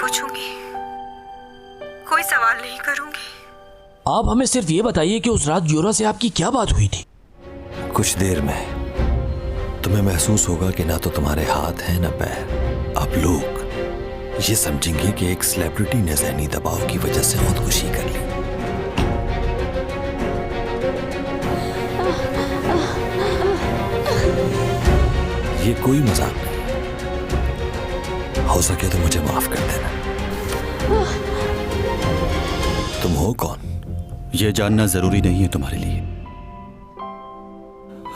पूछूंगी, कोई सवाल नहीं करूंगी। आप हमें सिर्फ ये बताइए कि उस रात यूरा से आपकी क्या बात हुई थी? कुछ देर में तुम्हें महसूस होगा कि ना तो तुम्हारे हाथ हैं ना पैर। अब लोग ये समझेंगे कि एक सेलिब्रिटी ने ज़हनी दबाव की वजह से खुदकुशी कर ली। ये कोई मजाक नहीं। हो सके तो मुझे माफ कर देना। तुम हो कौन? यह जानना जरूरी नहीं है तुम्हारे लिए।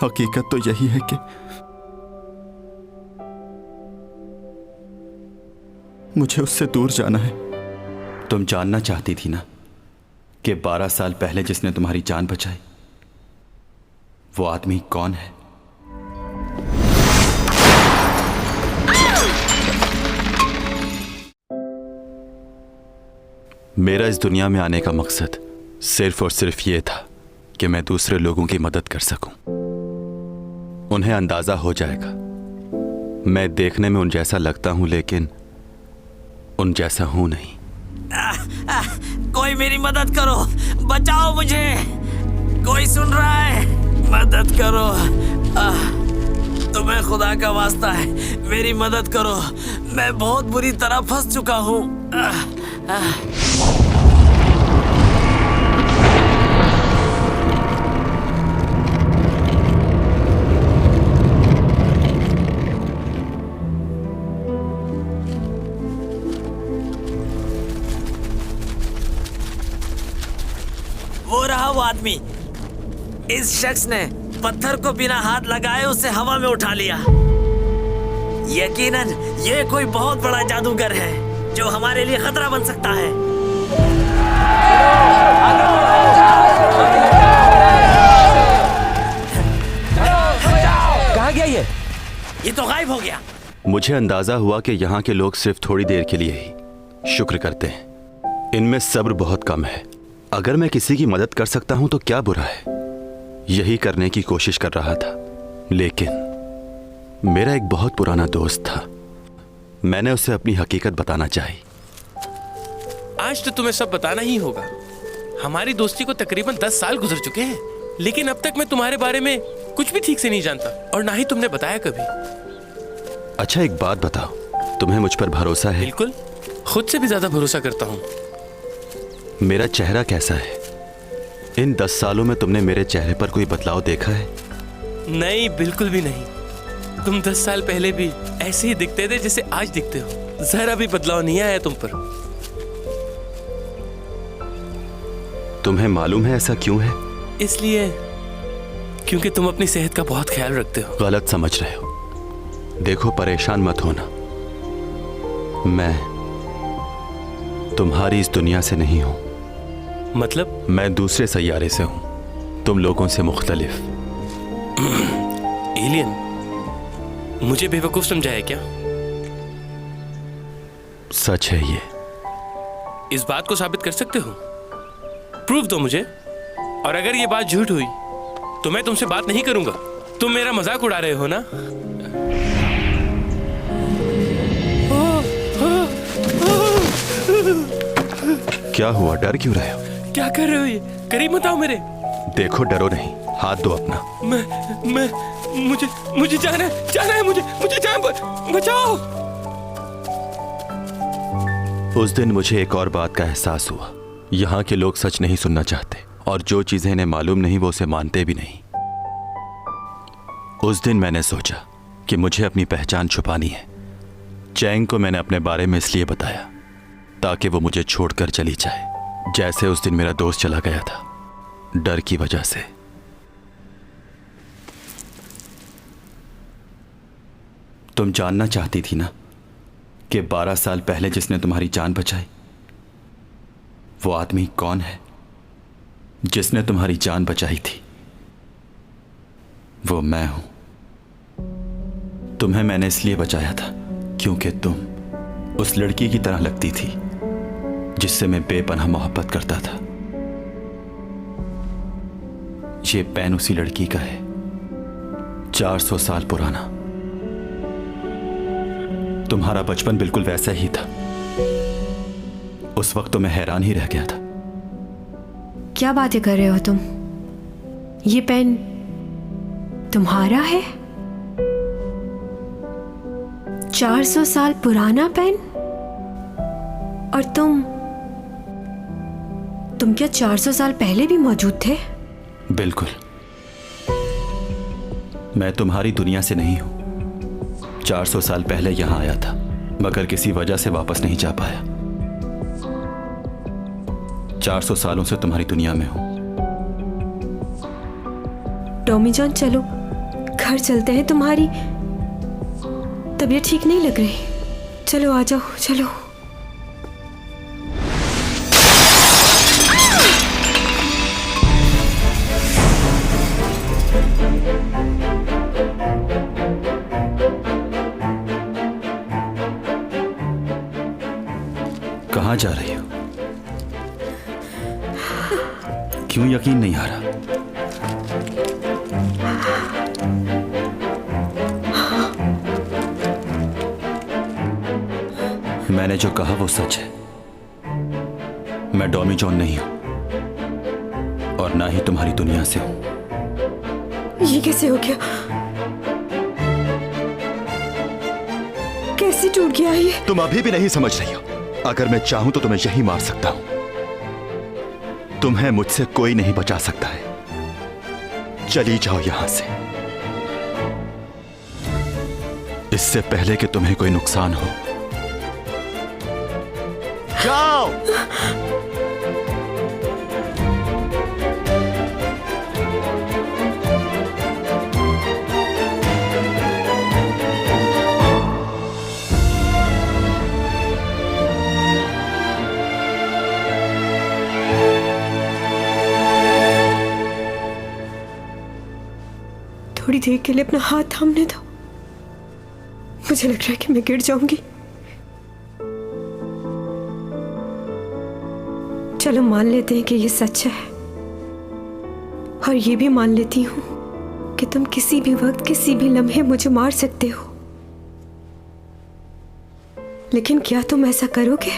हकीकत तो यही है कि मुझे उससे दूर जाना है। तुम जानना चाहती थी ना कि 12 साल पहले जिसने तुम्हारी जान बचाई वो आदमी कौन है? मेरा इस दुनिया में आने का मकसद सिर्फ और सिर्फ ये था कि मैं दूसरे लोगों की मदद कर सकूं। उन्हें अंदाजा हो जाएगा मैं देखने में उन जैसा लगता हूं लेकिन उन जैसा हूं नहीं। कोई मेरी मदद करो, बचाओ मुझे, कोई सुन रहा है? मदद करो, तुम्हें खुदा का वास्ता है, मेरी मदद करो, मैं बहुत बुरी तरह फंस चुका हूँ। वो रहा वो आदमी। इस शख्स ने पत्थर को बिना हाथ लगाए उसे हवा में उठा लिया। यकीनन ये कोई बहुत बड़ा जादूगर है जो हमारे लिए खतरा बन सकता है। कहाँ गया ये तो गायब हो गया। मुझे अंदाजा हुआ कि यहाँ के लोग सिर्फ थोड़ी देर के लिए ही शुक्र करते हैं। इनमें सब्र बहुत कम है। अगर मैं किसी की मदद कर सकता हूं तो क्या बुरा है। यही करने की कोशिश कर रहा था लेकिन मेरा एक बहुत पुराना दोस्त था। मैंने उसे अपनी हकीकत बताना चाही। आज तो तुम्हें सब बताना ही होगा। हमारी दोस्ती को तकरीबन 10 साल गुजर चुके हैं लेकिन अब तक मैं तुम्हारे बारे में कुछ भी ठीक से नहीं जानता और ना ही तुमने बताया कभी। अच्छा एक बात बताओ, तुम्हें मुझ पर भरोसा है? बिल्कुल, खुद से भी ज्यादा भरोसा करता हूँ। मेरा चेहरा कैसा है? इन 10 सालों में तुमने मेरे चेहरे पर कोई बदलाव देखा है? नहीं, बिल्कुल भी नहीं। तुम 10 साल पहले भी ऐसे ही दिखते थे जैसे आज दिखते हो। जरा भी बदलाव नहीं आया तुम पर। तुम्हें मालूम है ऐसा क्यों है? इसलिए क्योंकि तुम अपनी सेहत का बहुत ख्याल रखते हो। गलत समझ रहे हो। देखो परेशान मत होना, मैं तुम्हारी इस दुनिया से नहीं हूं। मतलब? मैं दूसरे सैयारे से हूं, तुम लोगों से मुख्तलिफ। एलियन? मुझे बेवकूफ समझा है क्या? सच है ये। इस बात को साबित कर सकते हो? प्रूफ दो मुझे। और अगर ये बात झूठ हुई तो मैं तुमसे बात नहीं करूंगा। तुम मेरा मजाक उड़ा रहे हो ना? क्या हुआ, डर क्यों रहे हो? क्या कर रहे हो ये? करीब मत आओ मेरे। देखो डरो नहीं, हाथ दो अपना। मुझे जाना है, मुझे जान बचाओ। उस दिन मुझे एक और बात का एहसास हुआ। यहाँ के लोग सच नहीं सुनना चाहते और जो चीजें इन्हें मालूम नहीं वो उसे मानते भी नहीं। उस दिन मैंने सोचा कि मुझे अपनी पहचान छुपानी है। चैंग को मैंने अपने बारे में इसलिए बताया ताकि वो मुझे छोड़कर चली जाए, जैसे उस दिन मेरा दोस्त चला गया था, डर की वजह से। तुम जानना चाहती थी ना कि 12 साल पहले जिसने तुम्हारी जान बचाई वो आदमी कौन है? जिसने तुम्हारी जान बचाई थी वो मैं हूं। तुम्हें मैंने इसलिए बचाया था क्योंकि तुम उस लड़की की तरह लगती थी जिससे मैं बेपनाह मोहब्बत करता था। ये पेन उसी लड़की का है, 400 साल पुराना। तुम्हारा बचपन बिल्कुल वैसा ही था। उस वक्त तो मैं हैरान ही रह गया था। क्या बातें कर रहे हो तुम? ये पेन तुम्हारा है? 400 साल पुराना पेन? और तुम क्या 400 साल पहले भी मौजूद थे? बिल्कुल। मैं तुम्हारी दुनिया से नहीं हूं। 400 साल पहले यहां आया था, मगर किसी वजह से वापस नहीं जा पाया। 400 सालों से तुम्हारी दुनिया में हूं। टॉमी जॉन, चलो घर चलते हैं। तुम्हारी तबीयत ठीक नहीं लग रही। चलो आ जाओ, चलो। कहां जा रही हो? क्यों यकीन नहीं आ रहा? मैंने जो कहा वो सच है। मैं डॉमी जॉन नहीं हूं और ना ही तुम्हारी दुनिया से हूं। ये कैसे हो गया? कैसे टूट गया ये? तुम अभी भी नहीं समझ रही हो। अगर मैं चाहूं तो तुम्हें यही मार सकता हूं। तुम्हें मुझसे कोई नहीं बचा सकता है। चली जाओ यहां से, इससे पहले कि तुम्हें कोई नुकसान हो। जाओ। थोड़ी देर के लिए अपना हाथ थामने दो। मुझे लग रहा है कि मैं गिर जाऊंगी। चलो मान लेते हैं कि ये सच है, और ये भी मान लेती हूं कि तुम किसी भी वक्त किसी भी लम्हे मुझे मार सकते हो। लेकिन क्या तुम ऐसा करोगे?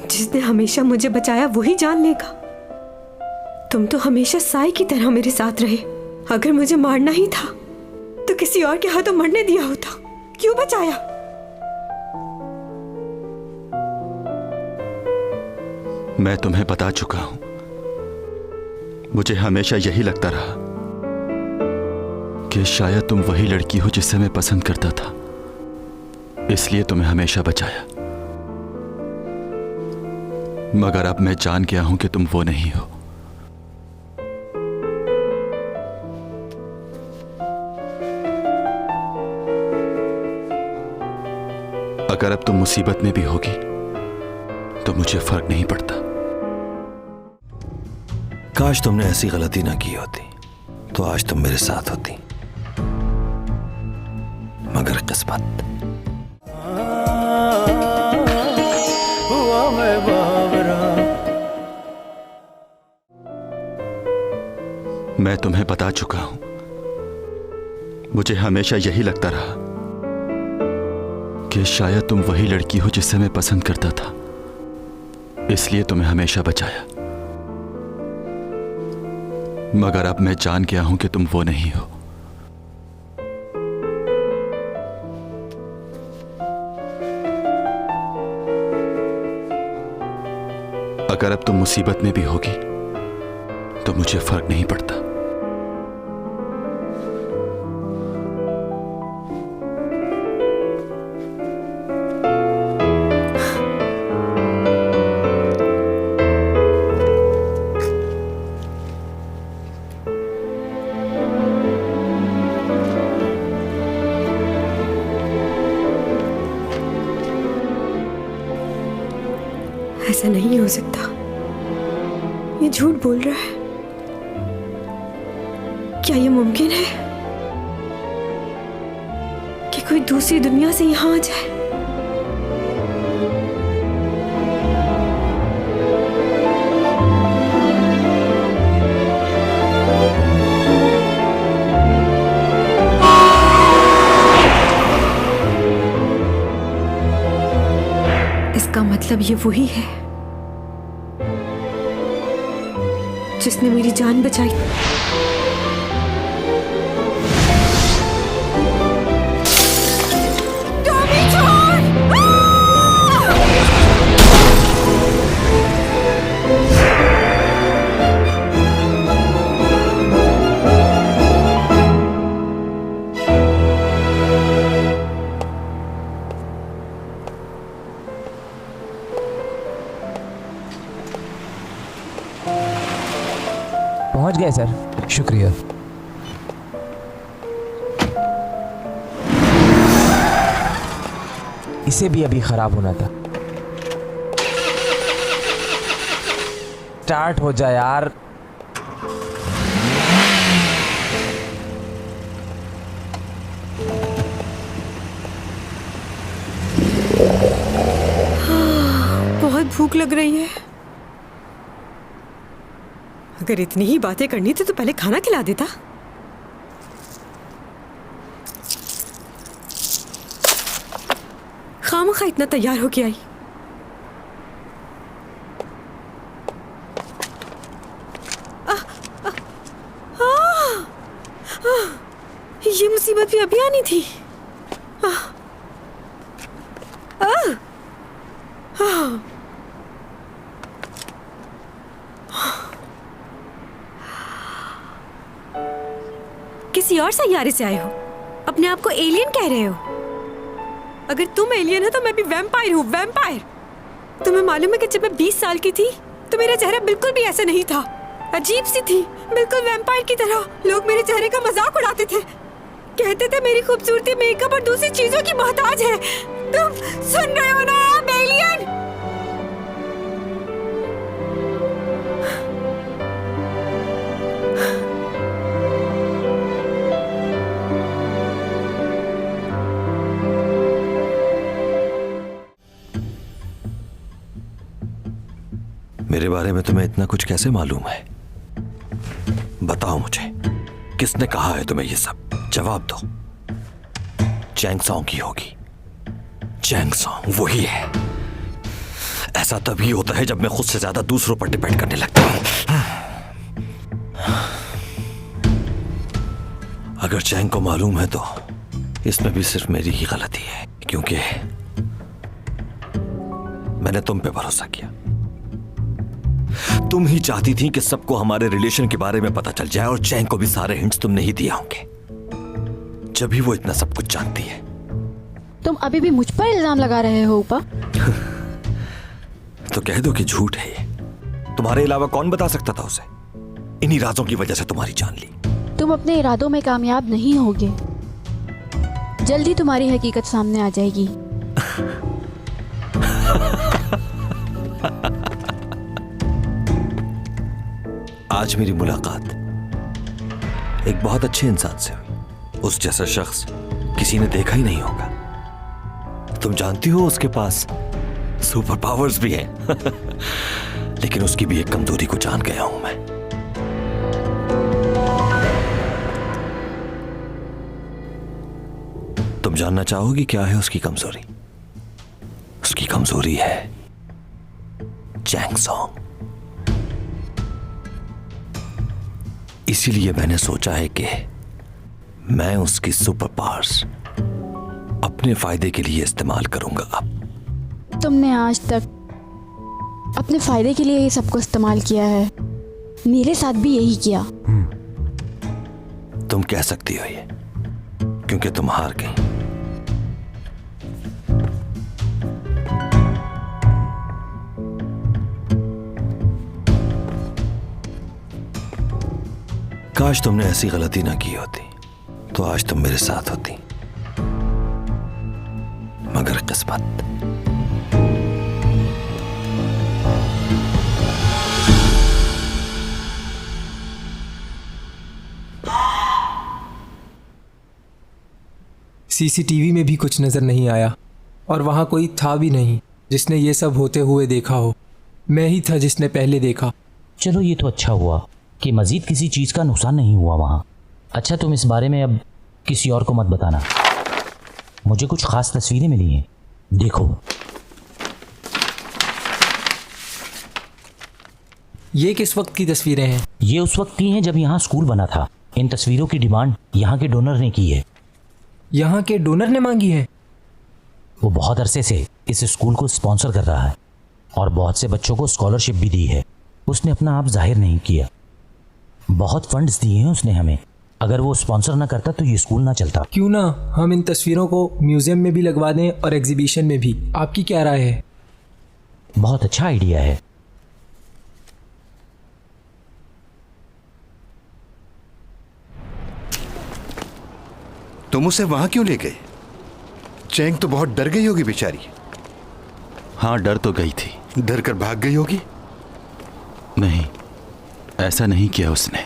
जिसने हमेशा मुझे बचाया वही जान लेगा। तुम तो हमेशा साई की तरह मेरे साथ रहे। अगर मुझे मारना ही था तो किसी और के हाथों मरने दिया होता। क्यों बचाया? मैं तुम्हें बता चुका हूं। मुझे हमेशा यही लगता रहा कि शायद तुम वही लड़की हो जिसे मैं पसंद करता था, इसलिए तुम्हें हमेशा बचाया। मगर अब मैं जान गया हूं कि तुम वो नहीं हो। अगर अब तुम मुसीबत में भी होगी तो मुझे फर्क नहीं पड़ता। काश तुमने ऐसी गलती ना की होती तो आज तुम मेरे साथ होती, मगर किस्मत। मैं तुम्हें बता चुका हूं। मुझे हमेशा यही लगता रहा कि शायद तुम वही लड़की हो जिसे मैं पसंद करता था, इसलिए तुम्हें हमेशा बचाया। मगर अब मैं जान गया हूं कि तुम वो नहीं हो। अगर अब तुम मुसीबत में भी होगी तो मुझे फर्क नहीं पड़ता। ऐसा नहीं हो सकता। ये झूठ बोल रहा है। क्या ये मुमकिन है कि कोई दूसरी दुनिया से यहां आ जाए? का मतलब ये वही है जिसने मेरी जान बचाई। टॉमी छोड़! पहुंच गए सर। शुक्रिया। इसे भी अभी खराब होना था। स्टार्ट हो जा यार। बहुत भूख लग रही है। अगर इतनी ही बातें करनी थी तो पहले खाना खिला देता। खामखा इतना तैयार होके आई। ये मुसीबत भी अभी आनी थी। किसी और सैयारे से आए हो, अपने आप को एलियन कह रहे हो। अगर तुम एलियन हो तो मैं भी वैम्पायर हूँ, वैम्पायर। तुम्हें मालूम है कि जब मैं 20 साल की थी तो मेरा चेहरा बिल्कुल भी ऐसा नहीं था, अजीब सी थी, बिल्कुल वैम्पायर की तरह। लोग मेरे चेहरे का मजाक उड़ाते थे, कहते थे मेरी खूबसूरती मेकअप और दूसरी चीजों की मोहताज है। तुम सुन रहे हो ना आप एलियन? मेरे बारे में तुम्हें इतना कुछ कैसे मालूम है? बताओ मुझे, किसने कहा है तुम्हें ये सब? जवाब दो। चैंग सॉन्ग की होगी। चैंग सॉन्ग वही है। ऐसा तभी होता है जब मैं खुद से ज्यादा दूसरों पर डिपेंड करने लगता हूं। अगर चैंग को मालूम है तो इसमें भी सिर्फ मेरी ही गलती है, क्योंकि मैंने तुम पे भरोसा किया। तुम ही चाहती थी कि सबको हमारे रिलेशन के बारे में पता चल जाए, और चैंग को भी सारे हिंट्स तुमने ही दिया होंगे, जब भी वो इतना सब कुछ जानती है। तुम अभी भी मुझ पर इल्जाम लगा रहे हो उपा? तो कह दो कि झूठ है ये। तुम्हारे अलावा कौन बता सकता था उसे? इन्हीं राजों की वजह से तुम्हारी जान ली। तुम अपने इरादों में कामयाब नहीं होगे। जल्दी तुम्हारी हकीकत सामने आ जाएगी। आज मेरी मुलाकात एक बहुत अच्छे इंसान से हुई। उस जैसा शख्स किसी ने देखा ही नहीं होगा। तुम जानती हो उसके पास सुपर पावर्स भी हैं। लेकिन उसकी भी एक कमजोरी को जान गया हूं मैं। तुम जानना चाहोगी क्या है उसकी कमजोरी? उसकी कमजोरी है चैंग सॉन्ग। इसीलिए मैंने सोचा है कि मैं उसकी सुपर पावर्स अपने फायदे के लिए इस्तेमाल करूंगा। अब तुमने आज तक अपने फायदे के लिए ही सबको इस्तेमाल किया है। मेरे साथ भी यही किया। तुम कह सकती हो ये, क्योंकि तुम हार गई। काश तुमने ऐसी गलती ना की होती तो आज तुम मेरे साथ होती, मगर किस्मत। सीसीटीवी में भी कुछ नजर नहीं आया, और वहां कोई था भी नहीं जिसने ये सब होते हुए देखा हो। मैं ही था जिसने पहले देखा। चलो ये तो अच्छा हुआ कि मजीद किसी चीज़ का नुकसान नहीं हुआ वहाँ। अच्छा, तुम इस बारे में अब किसी और को मत बताना। मुझे कुछ ख़ास तस्वीरें मिली हैं, देखो। ये किस वक्त की तस्वीरें हैं? ये उस वक्त की हैं जब यहाँ स्कूल बना था। इन तस्वीरों की डिमांड यहाँ के डोनर ने की है। यहाँ के डोनर ने मांगी है? वो बहुत अरसे से इस स्कूल को स्पॉन्सर कर रहा है और बहुत से बच्चों को स्कॉलरशिप भी दी है। उसने अपना आप जाहिर नहीं किया। बहुत फंड्स दिए हैं उसने हमें। अगर वो स्पॉन्सर ना करता तो ये स्कूल ना चलता। क्यों ना हम इन तस्वीरों को म्यूजियम में भी लगवा दें और एग्जीबिशन में भी। आपकी क्या राय है? बहुत अच्छा आइडिया है। तुम उसे वहां क्यों ले गए? चैंग तो बहुत डर गई होगी बेचारी। हाँ, डर तो गई थी। डर कर भाग गई होगी। नहीं, ऐसा नहीं किया उसने।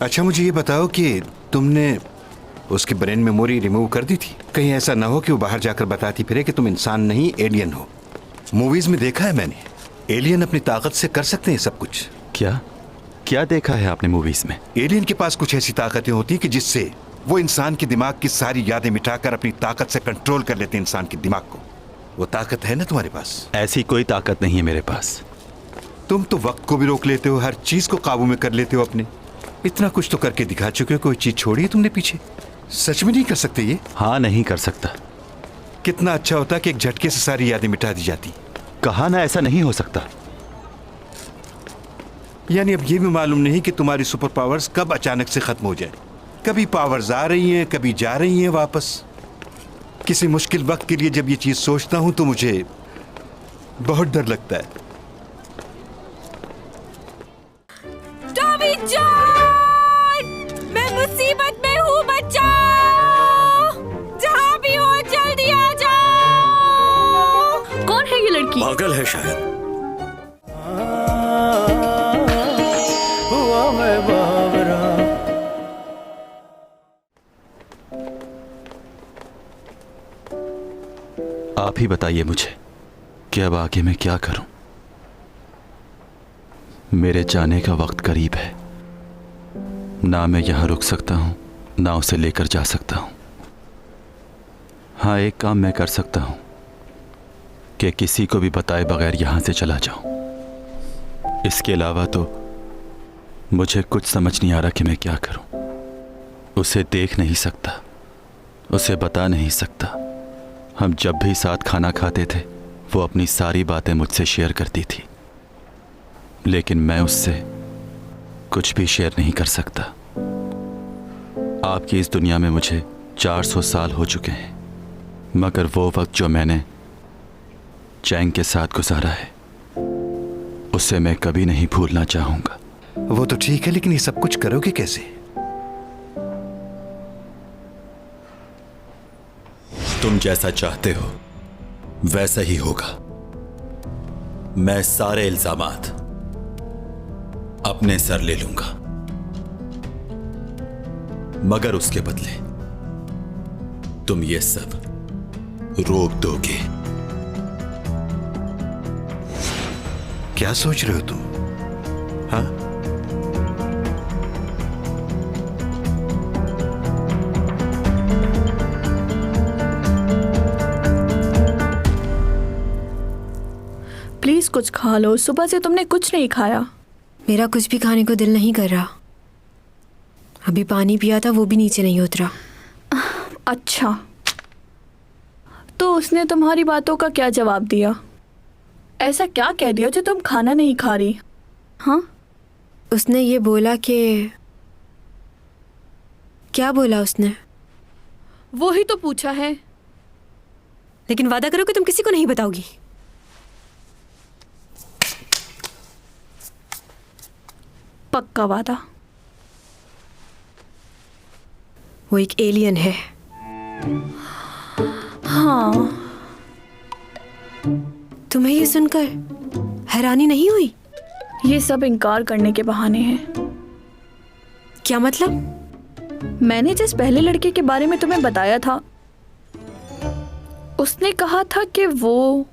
अच्छा, मुझे ये बताओ कि तुमने उसकी ब्रेन मेमोरी रिमूव कर दी थी? कहीं ऐसा ना हो कि वो बाहर जाकर बताती फिरे कि तुम इंसान नहीं एलियन हो। मूवीज में देखा है मैंने, एलियन अपनी ताकत से कर सकते हैं सब कुछ। क्या क्या देखा है आपने मूवीज में? एलियन के पास कुछ ऐसी ताकतें होती हैं कि जिससे वो इंसान के दिमाग की सारी यादें मिटाकर अपनी ताकत से कंट्रोल कर लेते हैं इंसान के दिमाग को। वो ताकत है ना तुम्हारे पास? ऐसी कोई ताकत नहीं है मेरे पास। तुम तो वक्त को भी रोक लेते हो, हर चीज को काबू में कर लेते हो अपने। इतना कुछ तो करके दिखा चुके हो, कोई चीज छोड़ी है तुमने पीछे? सच में नहीं कर सकते ये? हाँ, नहीं कर सकता। कितना अच्छा होता कि एक झटके से सारी यादें मिटा दी जाती। कहा ना ऐसा नहीं हो सकता। यानी अब ये भी मालूम नहीं कि तुम्हारी सुपर पावर्स कब अचानक से खत्म हो जाए। कभी पावर्स आ रही हैं, कभी जा रही हैं वापस। किसी मुश्किल वक्त के लिए जब ये चीज सोचता हूं तो मुझे बहुत डर लगता है। टॉमी जॉन, मैं मुसीबत में हूँ, बचाओ। जहाँ भी हो जल्दी आ जाओ। कौन है ये लड़की? पागल है शायद। आप ही बताइए मुझे कि अब आगे मैं क्या करूं। मेरे जाने का वक्त करीब है। ना मैं यहां रुक सकता हूं, ना उसे लेकर जा सकता हूं। हाँ, एक काम मैं कर सकता हूं कि किसी को भी बताए बगैर यहां से चला जाऊं। इसके अलावा तो मुझे कुछ समझ नहीं आ रहा कि मैं क्या करूं। उसे देख नहीं सकता, उसे बता नहीं सकता। हम जब भी साथ खाना खाते थे वो अपनी सारी बातें मुझसे शेयर करती थी, लेकिन मैं उससे कुछ भी शेयर नहीं कर सकता। आपकी इस दुनिया में मुझे 400 साल हो चुके हैं, मगर वो वक्त जो मैंने चैंग के साथ गुजारा है उसे मैं कभी नहीं भूलना चाहूंगा। वो तो ठीक है, लेकिन ये सब कुछ करोगे कैसे? तुम जैसा चाहते हो वैसा ही होगा। मैं सारे इल्जामात अपने सर ले लूंगा, मगर उसके बदले तुम ये सब रोक दोगे। क्या सोच रहे हो तुम? हाँ, प्लीज कुछ खा लो। सुबह से तुमने कुछ नहीं खाया। मेरा कुछ भी खाने को दिल नहीं कर रहा। अभी पानी पिया था, वो भी नीचे नहीं उतरा। अच्छा, तो उसने तुम्हारी बातों का क्या जवाब दिया? ऐसा क्या कह दिया जो तुम खाना नहीं खा रही? हाँ, उसने ये बोला कि... क्या बोला उसने? वो ही तो पूछा है। लेकिन वादा करो कि तुम किसी को नहीं बताओगी। पक्का वादा। वो एक एलियन है। हाँ। तुम्हें ये सुनकर हैरानी नहीं हुई? ये सब इनकार करने के बहाने हैं। क्या मतलब? मैंने जिस पहले लड़के के बारे में तुम्हें बताया था, उसने कहा था कि वो...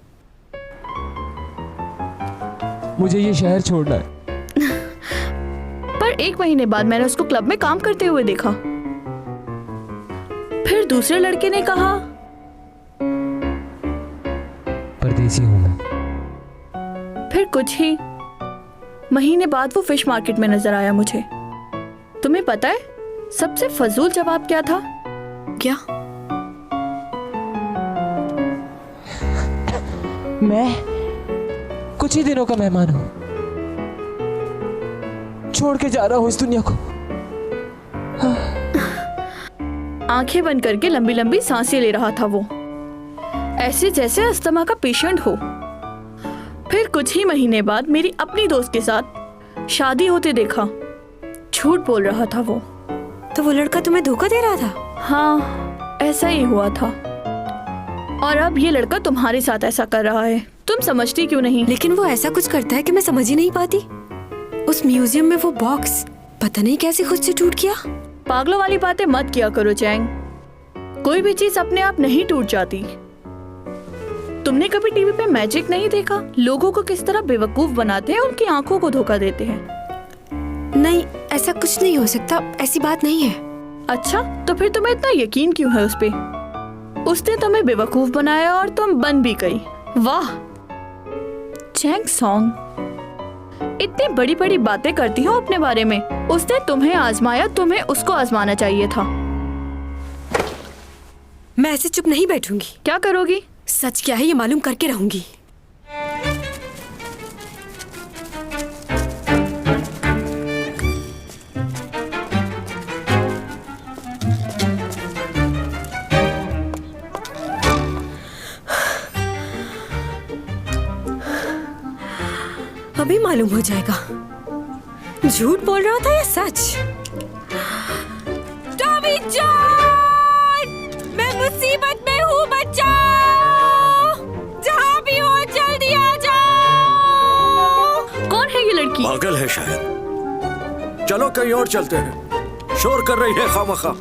मुझे ये शहर छोड़ना है। पर 1 महीने बाद मैंने उसको क्लब में काम करते हुए देखा। फिर दूसरे लड़के ने कहा, परदेसी हूं मैं। फिर कुछ ही महीने बाद वो फिश मार्केट में नजर आया मुझे। तुम्हें पता है सबसे फजूल जवाब क्या था? क्या? मैं कुछ ही दिनों का मेहमान हूं, छोड़ के जा रहा हूं इस दुनिया को। आंखें बंद करके लंबी लंबी सांसें ले रहा था वो, ऐसे जैसे अस्थमा का पेशेंट हो। फिर कुछ ही महीने बाद मेरी अपनी दोस्त के साथ शादी होते देखा। झूठ बोल रहा था वो। तो वो लड़का तुम्हें धोखा दे रहा था? हाँ, ऐसा ही हुआ था। और अब ये लड़का तुम्हारे साथ ऐसा कर रहा है। तुम समझती क्यों नहीं? लेकिन वो ऐसा कुछ करता है कि मैं समझ ही नहीं पाती। उस म्यूजियम में वो बॉक्स पता नहीं कैसे खुद से टूट गया। पागलों वाली बातें मत किया करो चैंग। कोई भी चीज अपने आप नहीं टूट जाती। तुमने कभी टीवी पे मैजिक नहीं देखा? लोगों को किस तरह बेवकूफ बनाते हैं, उनकी आंखों को धोखा देते हैं। नहीं, ऐसा कुछ नहीं हो सकता, ऐसी बात नहीं है। अच्छा, तो फिर तुम्हें इतना यकीन क्यों है उस पे? उसने तुम्हें बेवकूफ बनाया और तुम बन भी गई। वाह चैंग सॉन्ग, इतनी बड़ी बड़ी बातें करती हो अपने बारे में। उसने तुम्हें आजमाया, तुम्हें उसको आजमाना चाहिए था। मैं ऐसे चुप नहीं बैठूंगी। क्या करोगी? सच क्या है ये मालूम करके रहूंगी। अभी मालूम हो जाएगा झूठ बोल रहा था या सच। टॉमी जॉन, मैं मुसीबत में हूँ, बचाओ। जहाँ भी हो जल्दी आ जाओ। कौन है ये लड़की? पागल है शायद। चलो कहीं और चलते हैं, शोर कर रही है खामखा।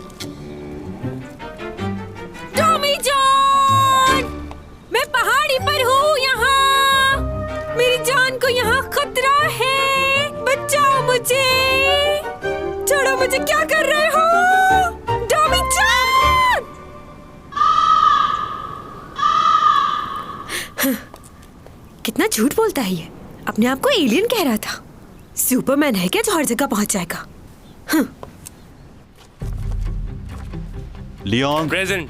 टॉमी जॉन, मैं पहाड़ी पर हूँ यहाँ। मेरी जान को यहाँ खतरा है, बचाओ मुझे। छोड़ो मुझे, क्या कर रहे हो? Tommy John! कितना झूठ बोलता है ये। अपने आप को एलियन कह रहा था। सुपरमैन है क्या जो हर जगह पहुंच जाएगा? Leon present.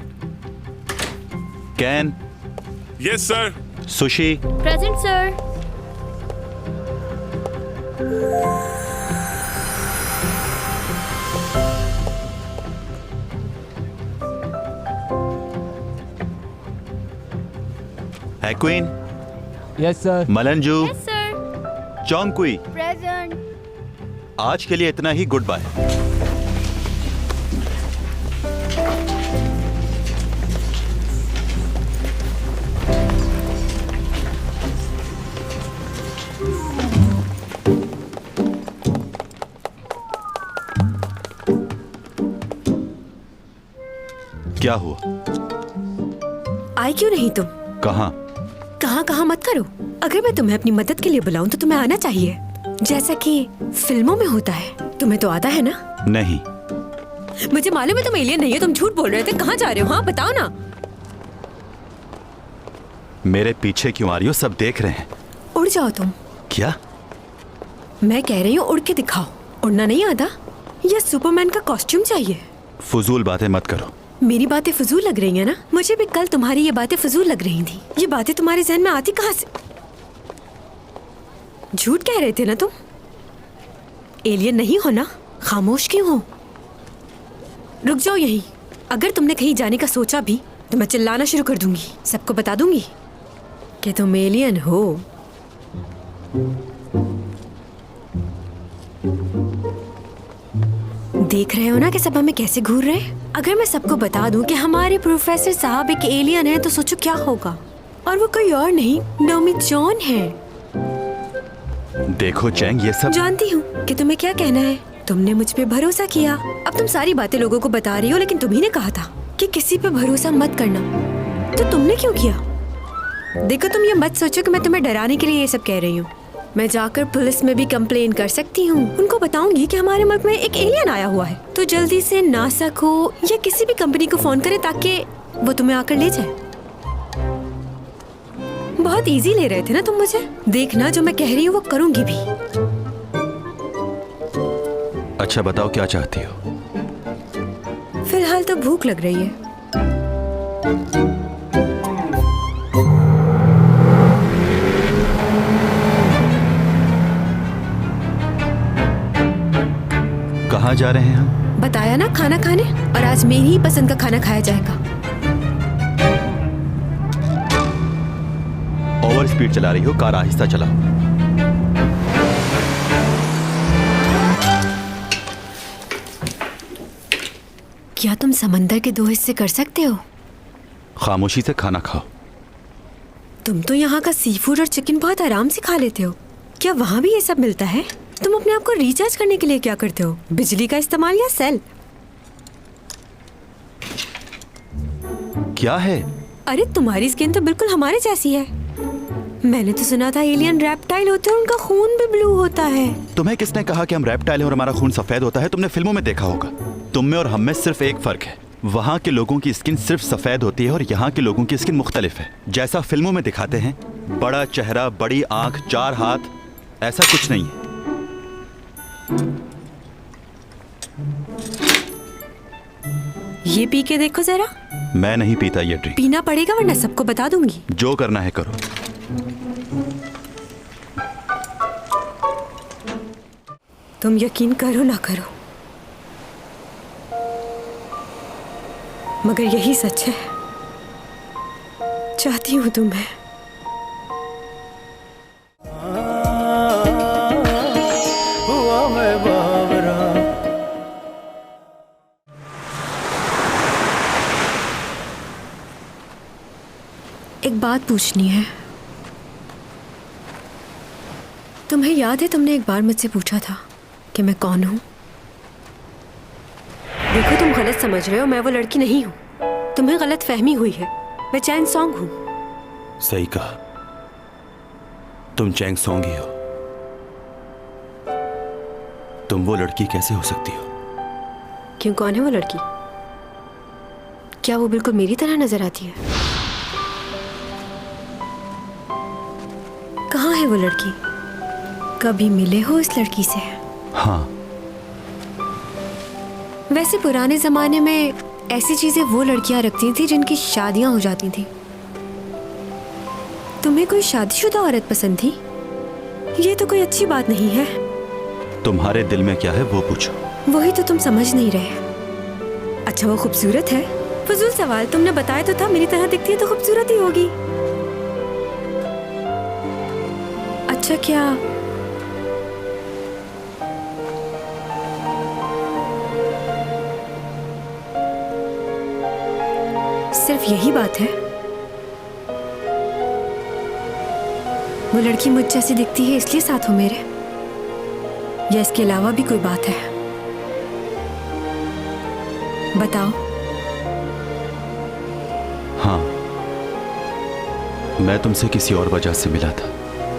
कैन, यस सर। सुशी प्रेजेंट सर। एक्विन, yes sir. Malanju, sir. Chongkui, present. आज के लिए इतना ही। Good bye. क्या हुआ? आए क्यों नहीं तुम? कहाँ? कहाँ मत करो। अगर मैं तुम्हें अपनी मदद के लिए बुलाऊं तो तुम्हें आना चाहिए, जैसा कि फिल्मों में होता है। तुम्हें तो आता है ना? नहीं। मुझे मालूम है तुम एलियन नहीं हो, तुम झूठ बोल रहे थे। कहाँ जा रहे हो? हाँ बताओ ना। मेरे पीछे क्यों आ रही हो? सब देख रहे हैं। उड़ जाओ तुम। क्या? मैं कह रही हूँ उड़ के दिखाओ। उड़ना नहीं आता या सुपरमैन का कॉस्ट्यूम चाहिए? फजूल बातें मत करो। मेरी बातें फजूल लग रही हैं ना? मुझे भी कल तुम्हारी ये बातें फजूल लग रही थी। ये बातें तुम्हारे जहन में आती कहाँ से? झूठ कह रहे थे ना तुम? एलियन नहीं हो ना? खामोश क्यों हो? रुक जाओ यहीं। अगर तुमने कहीं जाने का सोचा भी तो मैं चिल्लाना शुरू कर दूंगी। सबको बता दूंगी कि तुम एलियन हो। देख रहे हो ना कि सब हमें कैसे घूर रहे हैं? अगर मैं सबको बता दूं कि हमारे प्रोफेसर साहब एक एलियन है तो सोचो क्या होगा। और वो कोई और नहीं, टॉमी जॉन है। देखो चैंग, ये सब जानती हूँ कि तुम्हें क्या कहना है। तुमने मुझ पे भरोसा किया। अब तुम सारी बातें लोगों को बता रही हो, लेकिन तुम्ही ने कहा था कि किसी पे भरोसा मत करना। तो तुमने क्यों किया? देखो, तुम ये मत सोचो कि मैं तुम्हें डराने के लिए ये सब कह रही हूँ। मैं जाकर पुलिस में भी कंप्लेन कर सकती हूँ। उनको बताऊंगी कि हमारे मुल्क में एक एलियन आया हुआ है। तो जल्दी से नासा को या किसी भी कंपनी को फोन करे ताकि वो तुम्हें आकर ले जाए। बहुत इजी ले रहे थे ना तुम मुझे। देखना, जो मैं कह रही हूँ वो करूंगी भी। अच्छा बताओ क्या चाहती हो? फिलहाल तो भूख लग रही है। कहाँ जा रहे हैं हम? बताया ना, खाना खाने, और आज मेरी ही पसंद का खाना खाया जाएगा। ओवर स्पीड चला रही हो, कार आहिस्ता चलाओ। क्या तुम समंदर के 2 हिस्से कर सकते हो? खामोशी से खाना खाओ। तुम तो यहाँ का सी फूड और चिकन बहुत आराम से खा लेते हो। क्या वहाँ भी ये सब मिलता है? तुम अपने आप को रिचार्ज करने के लिए क्या करते हो? बिजली का इस्तेमाल या सेल? क्या है? अरे तुम्हारी स्किन तो बिल्कुल हमारे जैसी है। मैंने तो सुना था एलियन रेप्टाइल होते हैं, उनका खून भी ब्लू होता है। तुम्हें किसने कहा कि हम रेप्टाइल हैं और हमारा खून सफेद होता है? तुमने फिल्मों में देखा होगा। तुम में और हम में सिर्फ एक फर्क है, वहाँ के लोगों की स्किन सिर्फ सफेद होती है और यहाँ के लोगों की स्किन मुख्तलिफ है। जैसा फिल्मों में दिखाते हैं, बड़ा चेहरा, बड़ी आंख, 4 हाथ, ऐसा कुछ नहीं है। ये पी के देखो जरा। मैं नहीं पीता ये ड्रिंक। पीना पड़ेगा वरना सबको बता दूंगी। जो करना है करो। तुम यकीन करो ना करो, मगर यही सच है। चाहती हूं तुम्हें। एक बात पूछनी है। तुम्हें याद है तुमने एक बार मुझसे पूछा था कि मैं कौन हूं? देखो तुम गलत समझ रहे हो, मैं वो लड़की नहीं हूं। तुम्हें गलत फहमी हुई है। मैं चैंग सॉन्ग हूं। सही कहा, तुम चैंग सॉन्ग ही हो। तुम वो लड़की कैसे हो सकती हो? क्यों, कौन है वो लड़की? क्या वो बिल्कुल मेरी तरह नजर आती है? कहाँ है वो लड़की? कभी मिले हो इस लड़की से? हाँ। वैसे पुराने जमाने में ऐसी चीजें वो लड़कियां रखती थी जिनकी शादियां हो जाती थी। तुम्हें कोई शादीशुदा औरत पसंद थी? ये तो कोई अच्छी बात नहीं है। तुम्हारे दिल में क्या है वो पूछो। वही तो तुम समझ नहीं रहे। अच्छा वो खूबसूरत है? फजूल सवाल, तुमने बताया तो था मेरी तरह दिखती है तो खूबसूरत ही होगी। अच्छा क्या सिर्फ यही बात है? वो लड़की मुझ जैसी दिखती है इसलिए साथ हो मेरे, या इसके अलावा भी कोई बात है? बताओ। हाँ, मैं तुमसे किसी और वजह से मिला था।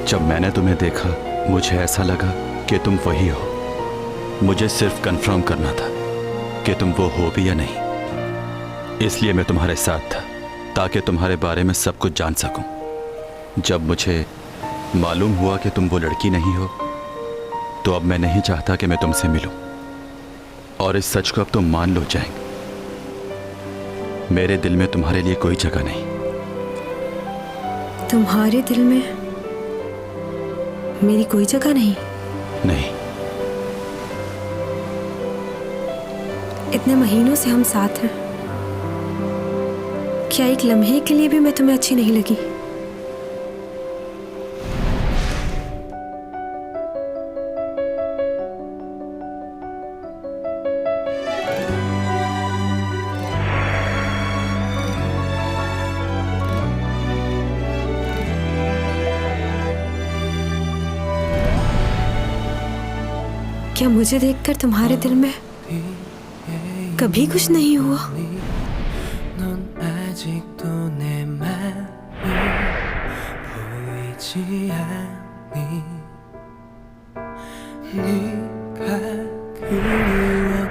जब मैंने तुम्हें देखा मुझे ऐसा लगा कि तुम वही हो। मुझे सिर्फ कंफर्म करना था कि तुम वो हो भी या नहीं। इसलिए मैं तुम्हारे साथ था ताकि तुम्हारे बारे में सब कुछ जान सकूं। जब मुझे मालूम हुआ कि तुम वो लड़की नहीं हो तो अब मैं नहीं चाहता कि मैं तुमसे मिलूं। और इस सच को अब तुम मान लो चैंग, मेरे दिल में तुम्हारे लिए कोई जगह नहीं। तुम्हारे दिल में मेरी कोई जगह नहीं? नहीं। इतने महीनों से हम साथ हैं, क्या एक लम्हे के लिए भी मैं तुम्हें अच्छी नहीं लगी? क्या मुझे देखकर तुम्हारे दिल में कभी कुछ नहीं हुआ?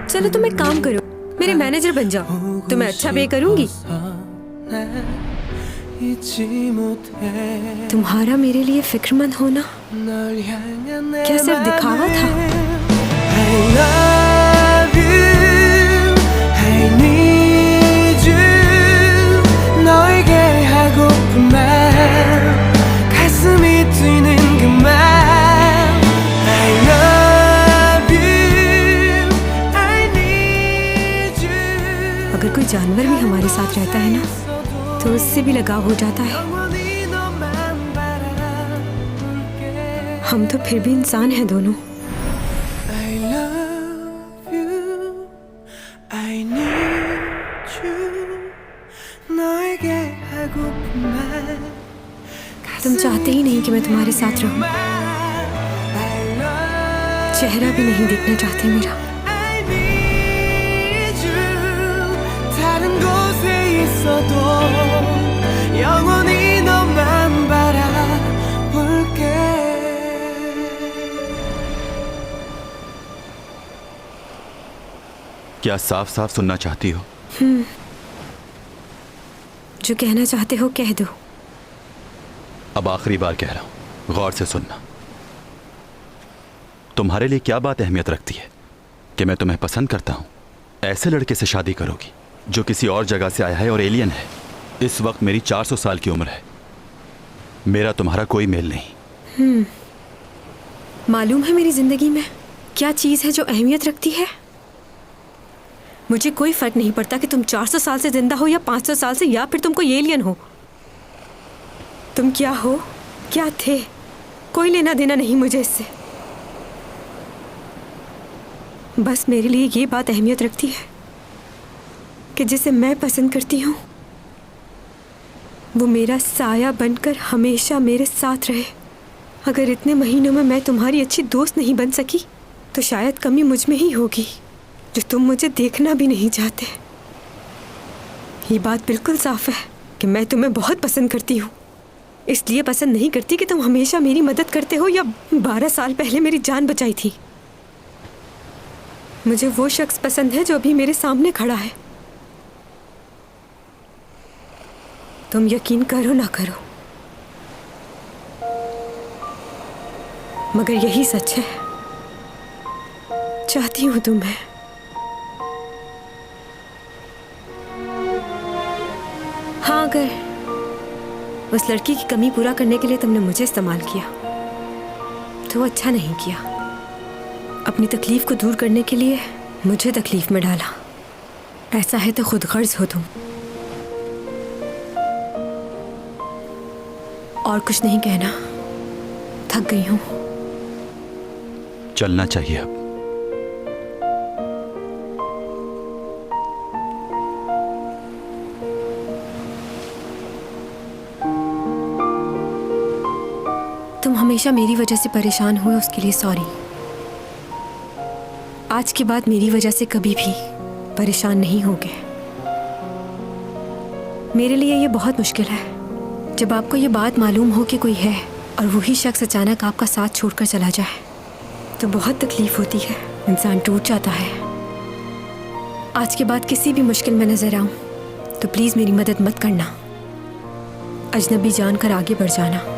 चलो तुम एक काम करो, मेरे मैनेजर बन जाओ, तुम्हें अच्छा पे करूंगी। तुम्हारा मेरे लिए फिक्रमंद होना क्या सिर्फ दिखावा था? साथ रहता है ना, तो उससे भी लगाव हो जाता है। हम तो फिर भी इंसान हैं दोनों। तुम चाहते ही नहीं कि मैं तुम्हारे साथ रहूं, चेहरा भी नहीं देखना चाहते मेरा। क्या साफ साफ सुनना चाहती हो? जो कहना चाहते हो कह दो। अब आखिरी बार कह रहा हूं, गौर से सुनना। तुम्हारे लिए क्या बात अहमियत रखती है कि मैं तुम्हें पसंद करता हूं? ऐसे लड़के से शादी करोगी जो किसी और जगह से आया है और एलियन है। इस वक्त मेरी 400 साल की उम्र है, मेरा तुम्हारा कोई मेल नहीं। मालूम है मेरी जिंदगी में क्या चीज है जो अहमियत रखती है? मुझे कोई फर्क नहीं पड़ता कि तुम 400 साल से जिंदा हो या 500 साल से, या फिर तुम कोई एलियन हो। तुम क्या हो, क्या थे, कोई लेना देना नहीं मुझे इससे। बस मेरे लिए ये बात अहमियत रखती है कि जिसे मैं पसंद करती हूँ वो मेरा साया बनकर हमेशा मेरे साथ रहे। अगर इतने महीनों में मैं तुम्हारी अच्छी दोस्त नहीं बन सकी तो शायद कमी मुझ में ही होगी, जो तुम मुझे देखना भी नहीं चाहते। ये बात बिल्कुल साफ है कि मैं तुम्हें बहुत पसंद करती हूँ। इसलिए पसंद नहीं करती कि तुम हमेशा मेरी मदद करते हो या 12 साल पहले मेरी जान बचाई थी। मुझे वो शख्स पसंद है जो अभी मेरे सामने खड़ा है। तुम यकीन करो ना करो, मगर यही सच है। चाहती हूँ तुम्हें। हाँ, अगर उस लड़की की कमी पूरा करने के लिए तुमने मुझे इस्तेमाल किया तो वो अच्छा नहीं किया। अपनी तकलीफ को दूर करने के लिए मुझे तकलीफ में डाला। ऐसा है तो खुद गर्ज हो तुम। और कुछ नहीं कहना, थक गई हूं। चलना चाहिए अब। तुम हमेशा मेरी वजह से परेशान हुए, उसके लिए सॉरी। आज के बाद मेरी वजह से कभी भी परेशान नहीं होगे। मेरे लिए ये बहुत मुश्किल है जब आपको ये बात मालूम हो कि कोई है और वही शख्स अचानक आपका साथ छोड़कर चला जाए, तो बहुत तकलीफ होती है, इंसान टूट जाता है। आज के बाद किसी भी मुश्किल में नजर आऊं तो प्लीज मेरी मदद मत करना, अजनबी जानकर आगे बढ़ जाना।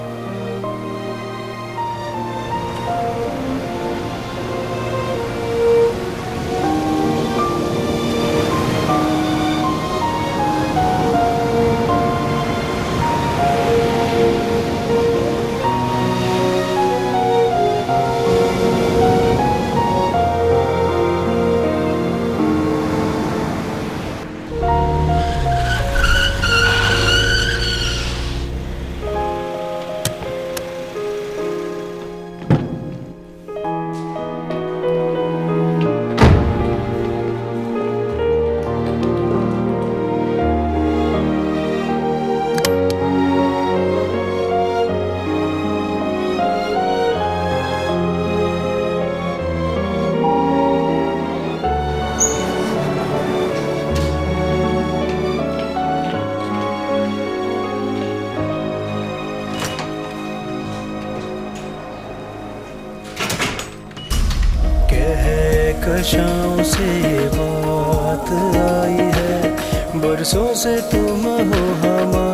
कशाओं से बात आई है, बरसों से तुम हो हमारे।